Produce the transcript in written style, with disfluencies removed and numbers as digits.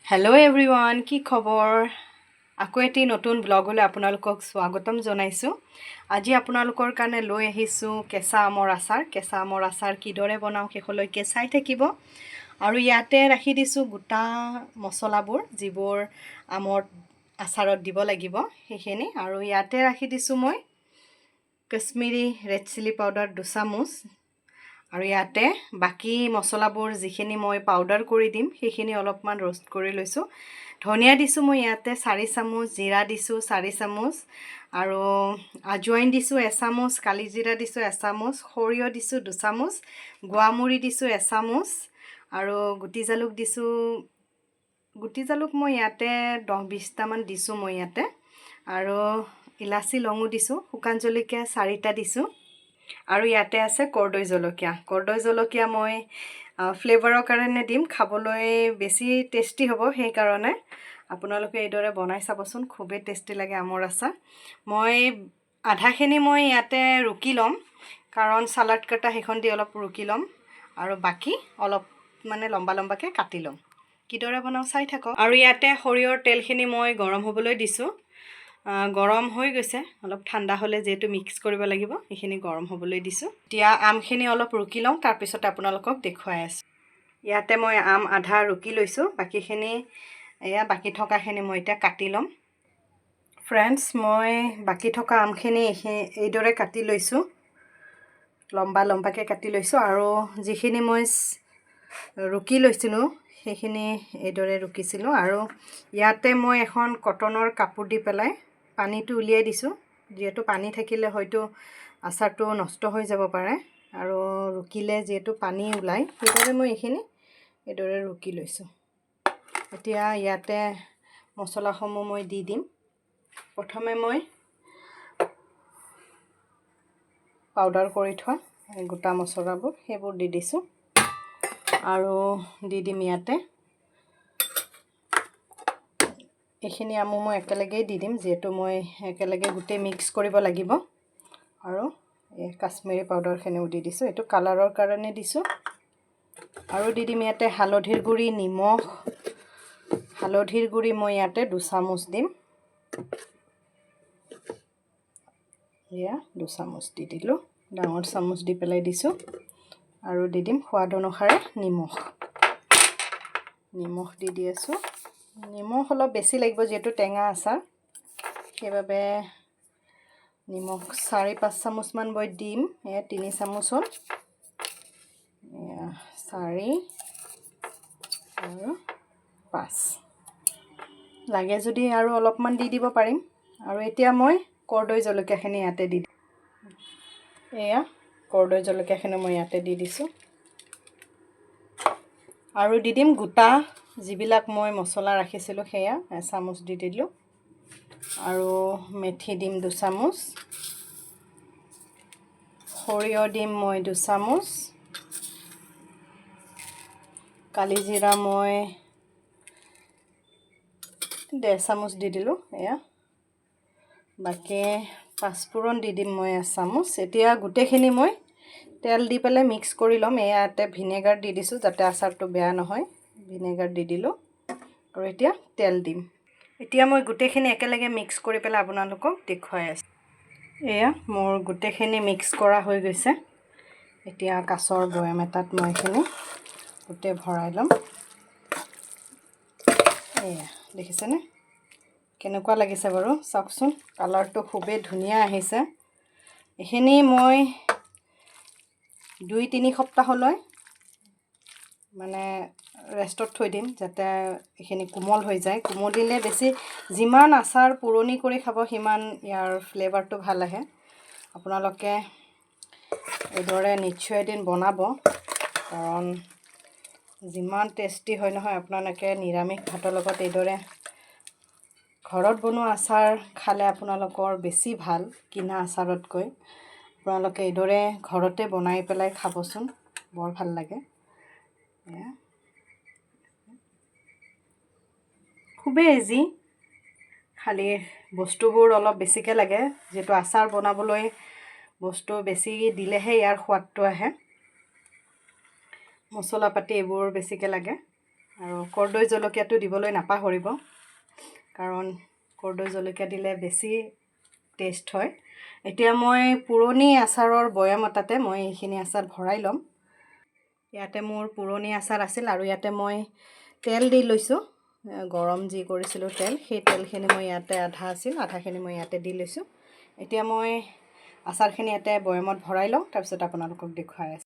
Hello' everyone, কি খবৰ? আকৌ এটি নতুন ব্লগলৈ আপোনালোকক স্বাগতম জনাইছোঁ। আজি আপোনালোকৰ কাৰণে লৈ আহিছোঁ কেঁচা আমৰ আচাৰ। কেঁচা আমৰ আচাৰ কিদৰে বনাওঁ শেষলৈকে চাই থাকিব। আৰু ইয়াতে ৰাখি দিছোঁ গোটা মছলাবোৰ, যিবোৰ আমৰ আচাৰত দিব লাগিব সেইখিনি। আৰু ইয়াতে ৰাখি দিছোঁ মই কাশ্মীৰী ৰেড চিলি পাউডাৰ 2 চামুচ। আৰু ইয়াতে বাকী মছলাবোৰ যিখিনি মই পাউডাৰ কৰি দিম সেইখিনি অলপমান ৰোষ্ট কৰি লৈছোঁ। ধনিয়া দিছোঁ মই ইয়াতে 4 চামুচ, জিৰা দিছোঁ 4 চামুচ, আৰু আজৱাইন দিছোঁ 1 চামুচ, কালি জিৰা দিছোঁ 1 চামুচ, সৰিয়হ দিছোঁ 2 চামুচ, গোৱামুৰি দিছোঁ 1 চামুচ, আৰু গুটি জালুক মই ইয়াতে 10-20টামান দিছোঁ মই ইয়াতে। আৰু ইলাচি লঙো দিছোঁ, শুকান জলকীয়া 4টা দিছোঁ। আৰু ইয়াতে আছে কৰ্দৈ জলকীয়া মই ফ্লেভাৰৰ কাৰণে দিম, খাবলৈ বেছি টেষ্টি হ'ব। সেইকাৰণে আপোনালোকে এইদৰে বনাই চাবচোন, খুবেই টেষ্টি লাগে আমৰ আচাৰ। মই আধাখিনি মই ইয়াতে ৰুকি ল'ম, কাৰণ চালাড কটা সেইখন দি অলপ ৰুকি ল'ম, আৰু বাকী অলপ মানে লম্বাকৈ কাটি ল'ম। কিদৰে বনাওঁ চাই থাকক। আৰু ইয়াতে সৰিয়হৰ তেলখিনি মই গৰম হ'বলৈ দিছোঁ। গৰম হৈ গৈছে, অলপ ঠাণ্ডা হ'লে যিহেতু মিক্স কৰিব লাগিব সেইখিনি গৰম হ'বলৈ দিছোঁ। এতিয়া আমখিনি অলপ ৰুকি লওঁ, তাৰপিছত আপোনালোকক দেখুৱাই আছোঁ। ইয়াতে মই আম আধা ৰুকি লৈছোঁ, বাকী থকাখিনি মই এতিয়া কাটি ল'ম। ফ্ৰেণ্ডছ, মই বাকী থকা আমখিনি এইদৰে কাটি লৈছোঁ, লম্বাকৈ কাটি লৈছোঁ। আৰু যিখিনি মই ৰুকি লৈছিলোঁ সেইখিনি এইদৰে ৰুকিছিলোঁ। আৰু ইয়াতে মই এখন কটনৰ কাপোৰ দি পেলাই পানীটো উলিয়াই দিছোঁ, যিহেতু পানী থাকিলে হয়তো আচাৰটো নষ্ট হৈ যাব পাৰে, আৰু ৰুকিলে যিহেতু পানী ওলায় সেইবাবে মই এইদৰে ৰুকি লৈছোঁ। এতিয়া ইয়াতে মছলাসমূহ মই দি দিম। প্ৰথমে মই পাউডাৰ কৰি থোৱা গোটা মছলাবোৰ সেইবোৰ দি দিছোঁ, আৰু দি দিম ইয়াতে এইখিনি আমো মই একেলগেই দি দিম, যিহেতু মই একেলগে গোটেই মিক্স কৰিব লাগিব। আৰু এই কাশ্মীৰী পাউডাৰখিনিও দি দিছোঁ, এইটো কালাৰৰ কাৰণে দিছোঁ। আৰু দি দিম ইয়াতে হালধিৰ গুড়ি, নিমখ। হালধিৰ গুড়ি মই ইয়াতে 2 চামুচ দিম, এয়া 2 চামুচ দি দিলোঁ, ডাঙৰ চামুচ দি পেলাই দিছোঁ। আৰু দি দিম সোৱাদ অনুসাৰে নিমখ দি আছোঁ। নিমখ অলপ বেছি লাগিব, যিহেতু টেঙা আচাৰ, সেইবাবে নিমখ 4-5 চামুচমান মই দিম। এয়া 3 চামুচ হ'ল, এয়া 4 আৰু 5 লাগে যদি আৰু অলপমান দি দিব পাৰিম। আৰু এতিয়া মই কৰ্দৈ জলকীয়াখিনি ইয়াতে দি দিম। এয়া কৰ্দৈ জলকীয়াখিনি মই ইয়াতে দি দিছোঁ। আৰু দি দিম গোটা যিবিলাক মই মছলা ৰাখিছিলোঁ সেয়া 1 চামুচ দি দিলোঁ। আৰু মেথি দিম 2 চামুচ, সৰিয়হ দিম মই 2 চামুচ, কালি জিৰা মই 1.5 চামুচ দি দিলোঁ। এয়া বাকী পাঁচফোৰণ দি দিম মই 1 চামুচ। এতিয়া গোটেইখিনি মই তেল দি পেলাই মিক্স কৰি ল'ম। ইয়াতে ভিনেগাৰ দি দিছোঁ যাতে আচাৰটো বেয়া নহয়, ভিনেগাৰ দি দিলোঁ। আৰু এতিয়া তেল দিম। এতিয়া মই গোটেইখিনি একেলগে মিক্স কৰি পেলাই আপোনালোকক দেখুৱাই আছোঁ। এয়া মোৰ গোটেইখিনি মিক্স কৰা হৈ গৈছে। এতিয়া কাঁচৰ বৈয়াম এটাত মই এইখিনি গোটেই ভৰাই ল'ম। এয়া দেখিছেনে কেনেকুৱা লাগিছে বাৰু, চাওকচোন, কালাৰটো খুবেই ধুনীয়া আহিছে। এইখিনি মই 2-3 সপ্তাহলৈ মানে ৰেষ্টত থৈ দিম, যাতে এইখিনি কোমল হৈ যায়। কোমলিলে বেছি, যিমান আচাৰ পুৰণি কৰি খাব সিমান ইয়াৰ ফ্লেভাৰটো ভাল আহে। আপোনালোকে এইদৰে নিশ্চয় এদিন বনাব, কাৰণ যিমান টেষ্টি হয় নহয়, আপোনালোকে নিৰামিষ ভাতৰ লগত এইদৰে ঘৰত বনোৱা আচাৰ খালে আপোনালোকৰ বেছি ভাল কিনা আচাৰতকৈ। আপোনালোকে এইদৰে ঘৰতে বনাই পেলাই খাবচোন, বৰ ভাল লাগে। খুবেই ইজি, খালি বস্তুবোৰ অলপ বেছিকৈ লাগে, যিহেতু আচাৰ বনাবলৈ বস্তু বেছি দিলেহে ইয়াৰ সোৱাদটো আহে। মছলা পাতি এইবোৰ বেছিকৈ লাগে। আৰু কৰ্দৈ জলকীয়াটো দিবলৈ নাপাহৰিব, কাৰণ কৰ্দৈ জলকীয়া দিলে বেছি টেষ্ট হয়। এতিয়া মই পুৰণি আচাৰৰ বৈয়াম এটাতে মই এইখিনি আচাৰ ভৰাই ল'ম। ইয়াতে মোৰ পুৰণি আচাৰ আছিল আৰু ইয়াতে মই তেল দি লৈছোঁ, গৰম যি কৰিছিলোঁ তেল, সেই তেলখিনি মই ইয়াতে আধা আছিল, আধাখিনি মই ইয়াতে দি লৈছোঁ। এতিয়া মই আচাৰখিনি ইয়াতে বৈয়ামত ভৰাই লওঁ, তাৰপিছত আপোনালোকক দেখুৱাই আছোঁ।